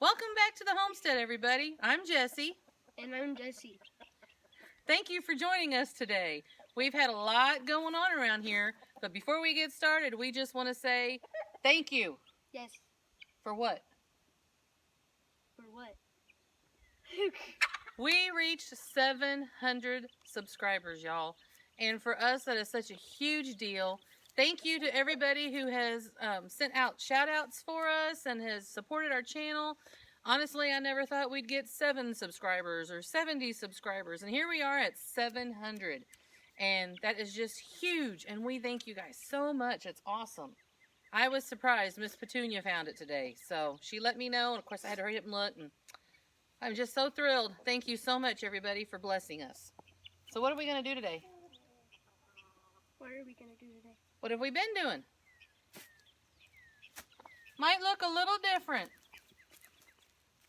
Welcome back to the homestead, everybody. I'm Jessie. And I'm Jessie. Thank you for joining us today. We've had a lot going on around here, but before we get started, we just want to say thank you. Yes. For what? For what? We reached 700 subscribers, y'all. And for us, that is such a huge deal. Thank you to everybody who has sent out shout-outs for us and has supported our channel. Honestly, I never thought we'd get 7 subscribers or 70 subscribers. And here we are at 700. And that is just huge. And we thank you guys so much. It's awesome. I was surprised Miss Petunia found it today. So she let me know. And of course, I had to hurry up and look. And I'm just so thrilled. Thank you so much, everybody, for blessing us. So what are we going to do today? What are we going to do today? What have we been doing? Might look a little different.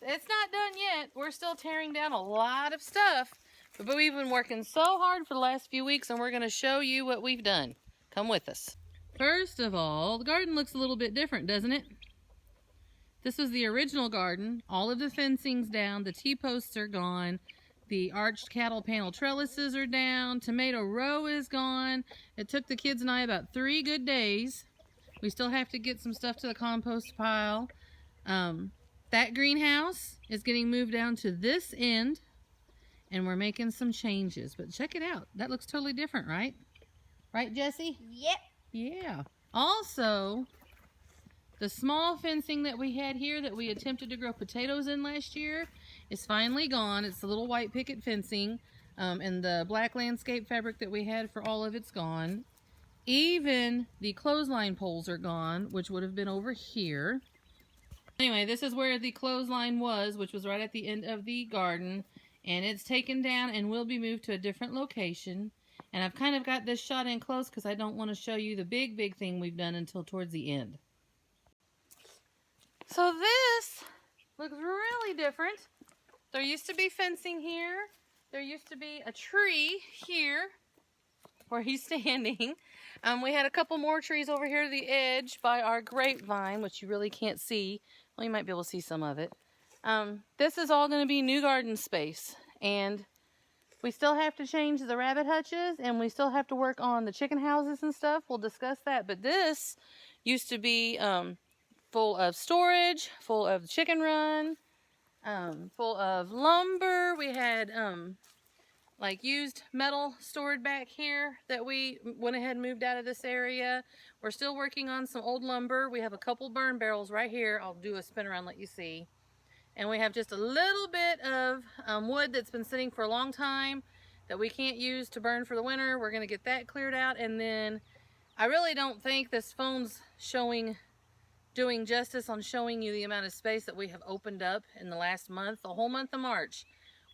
It's not done yet. We're still tearing down a lot of stuff. But we've been working so hard for the last few weeks, and we're going to show you what we've done. Come with us. First of all, the garden looks a little bit different, doesn't it? This was the original garden. All of the fencing's down. The T-posts are gone. The arched cattle panel trellises are down. Tomato row is gone. It took the kids and I about 3 good days. We still have to get some stuff to the compost pile. That greenhouse is getting moved down to this end, and we're making some changes. But check it out. That looks totally different, right? Right, Jessie? Yep. Yeah. Also, the small fencing that we had here that we attempted to grow potatoes in last year is finally gone. It's the little white picket fencing, and the black landscape fabric that we had for all of it's gone. Even the clothesline poles are gone, which would have been over here. Anyway, this is where the clothesline was, which was right at the end of the garden, and it's taken down and will be moved to a different location. And I've kind of got this shot in close because I don't want to show you the big thing we've done until towards the end. So this looks really different. There used to be fencing here. There used to be a tree here where he's standing. We had a couple more trees over here to the edge by our grapevine, which you really can't see. Well, you might be able to see some of it. This is all going to be new garden space. And we still have to change the rabbit hutches, and we still have to work on the chicken houses and stuff. We'll discuss that. But this used to be full of storage, full of chicken run, full of lumber. We had like used metal stored back here that we went ahead and moved out of this area. We're still working on some old lumber. We have a couple burn barrels right here. I'll do a spin around, let you see. And we have just a little bit of wood that's been sitting for a long time that we can't use to burn for the winter. We're going to get that cleared out. And then I really don't think this phone's doing justice on showing you the amount of space that we have opened up in the last month, the whole month of March.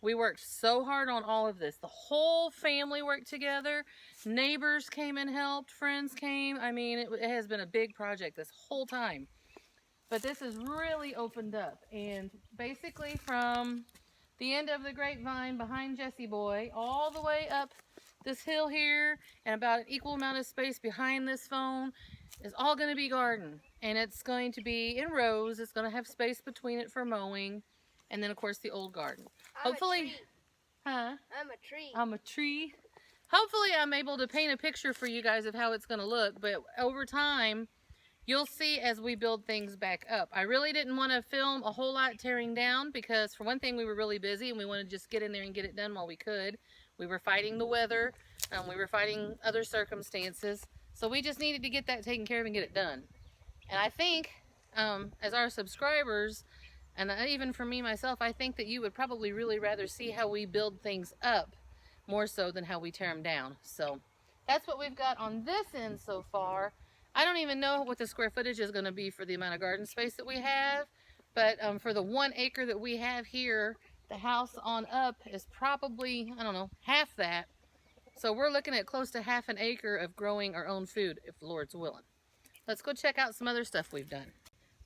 We worked so hard on all of this. The whole family worked together. Neighbors came and helped. Friends came. I mean, it has been a big project this whole time. But this is really opened up. And basically from the end of the grapevine behind Jessie Boy all the way up this hill here and about an equal amount of space behind this phone is all going to be garden. And it's going to be in rows. It's going to have space between it for mowing. And then, of course, the old garden. Hopefully, huh? I'm a tree. I'm a tree. Hopefully, I'm able to paint a picture for you guys of how it's going to look. But over time, you'll see as we build things back up. I really didn't want to film a whole lot tearing down because, for one thing, we were really busy and we wanted to just get in there and get it done while we could. We were fighting the weather. We were fighting other circumstances. So we just needed to get that taken care of and get it done. And I think, as our subscribers, and even for me myself, I think that you would probably really rather see how we build things up more so than how we tear them down. So that's what we've got on this end so far. I don't even know what the square footage is going to be for the amount of garden space that we have. But for the 1 acre that we have here, the house on up is probably, I don't know, half that. So we're looking at close to half an acre of growing our own food, if the Lord's willing. Let's go check out some other stuff we've done.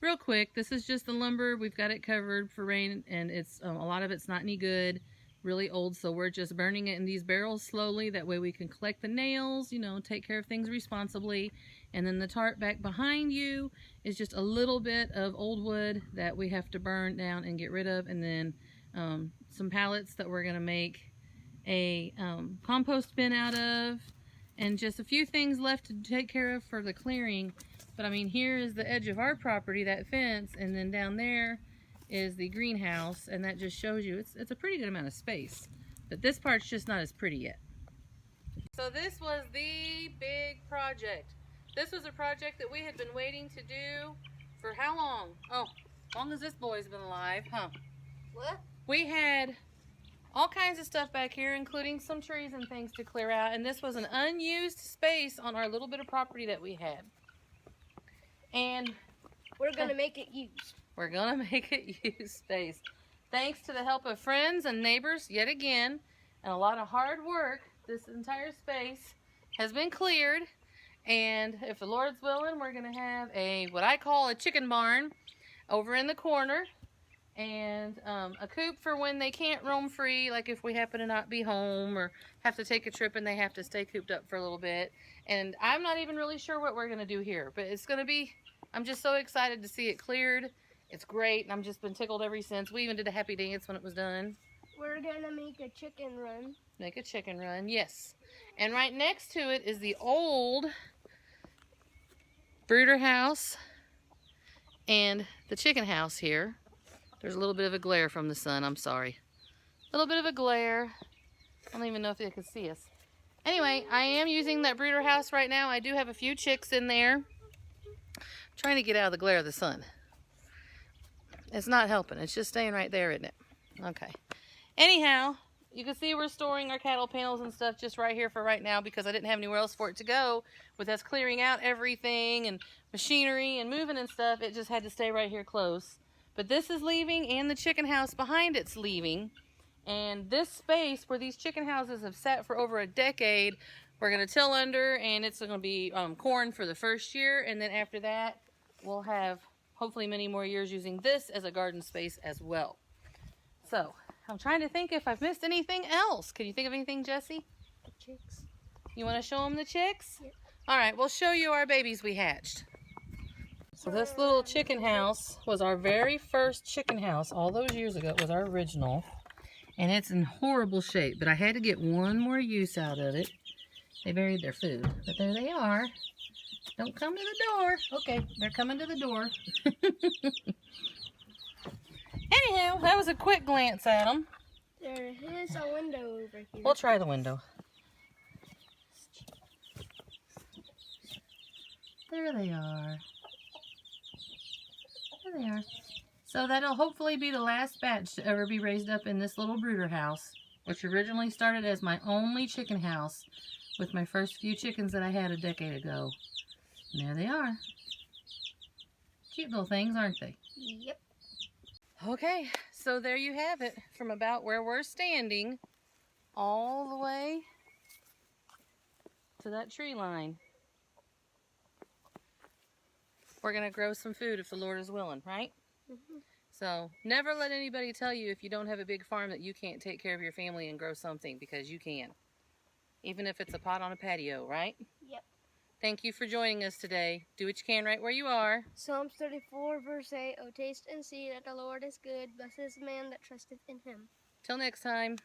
Real quick, this is just the lumber. We've got it covered for rain, and it's a lot of it's not any good, really old, so we're just burning it in these barrels slowly. That way we can collect the nails, you know, take care of things responsibly, And then the tarp back behind you is just a little bit of old wood that we have to burn down and get rid of. And then some pallets that we're going to make a compost bin out of. And just a few things left to take care of for the clearing. But I mean, here is the edge of our property, that fence. And then down there is the greenhouse. And that just shows you it's a pretty good amount of space. But this part's just not as pretty yet. So this was the big project. This was a project that we had been waiting to do for how long? Oh, as long as this boy's been alive, huh? What? We had all kinds of stuff back here, including some trees and things to clear out. And this was an unused space on our little bit of property that we had. And we're going to make it used. We're going to make it used space. Thanks to the help of friends and neighbors yet again, and a lot of hard work, this entire space has been cleared. And if the Lord's willing, we're going to have what I call a chicken barn over in the corner. And a coop for when they can't roam free, like if we happen to not be home or have to take a trip and they have to stay cooped up for a little bit. And I'm not even really sure what we're going to do here, but it's going to be, I'm just so excited to see it cleared. It's great, and I've just been tickled ever since. We even did a happy dance when it was done. We're going to make a chicken run. Make a chicken run, yes. And right next to it is the old brooder house and the chicken house here. There's a little bit of a glare from the sun, I'm sorry. A little bit of a glare. I don't even know if they can see us. Anyway, I am using that brooder house right now. I do have a few chicks in there. I'm trying to get out of the glare of the sun. It's not helping. It's just staying right there, isn't it? Okay. Anyhow, you can see we're storing our cattle panels and stuff just right here for right now because I didn't have anywhere else for it to go. With us clearing out everything and machinery and moving and stuff, it just had to stay right here close. But this is leaving, and the chicken house behind it's leaving. And this space where these chicken houses have sat for over a decade, we're going to till under, and it's going to be corn for the first year. And then after that, we'll have hopefully many more years using this as a garden space as well. So I'm trying to think if I've missed anything else. Can you think of anything, Jesse? The chicks. You want to show them the chicks? Yep. All right, we'll show you our babies we hatched. So this little chicken house was our very first chicken house all those years ago. It was our original. And it's in horrible shape, but I had to get one more use out of it. They buried their food, but there they are. Don't come to the door. Okay, they're coming to the door. Anyhow, that was a quick glance at them. There is a window over here. We'll try the window. There they are. There they are. So that'll hopefully be the last batch to ever be raised up in this little brooder house, which originally started as my only chicken house with my first few chickens that I had a decade ago. And there they are. Cute little things, aren't they? Yep. Okay, so there you have it, from about where we're standing all the way to that tree line. We're going to grow some food if the Lord is willing, right? Mm-hmm. So never let anybody tell you if you don't have a big farm that you can't take care of your family and grow something, because you can. Even if it's a pot on a patio, right? Yep. Thank you for joining us today. Do what you can right where you are. Psalms 34 verse 8, O taste and see that the Lord is good, blessed is the man that trusteth in him. Till next time.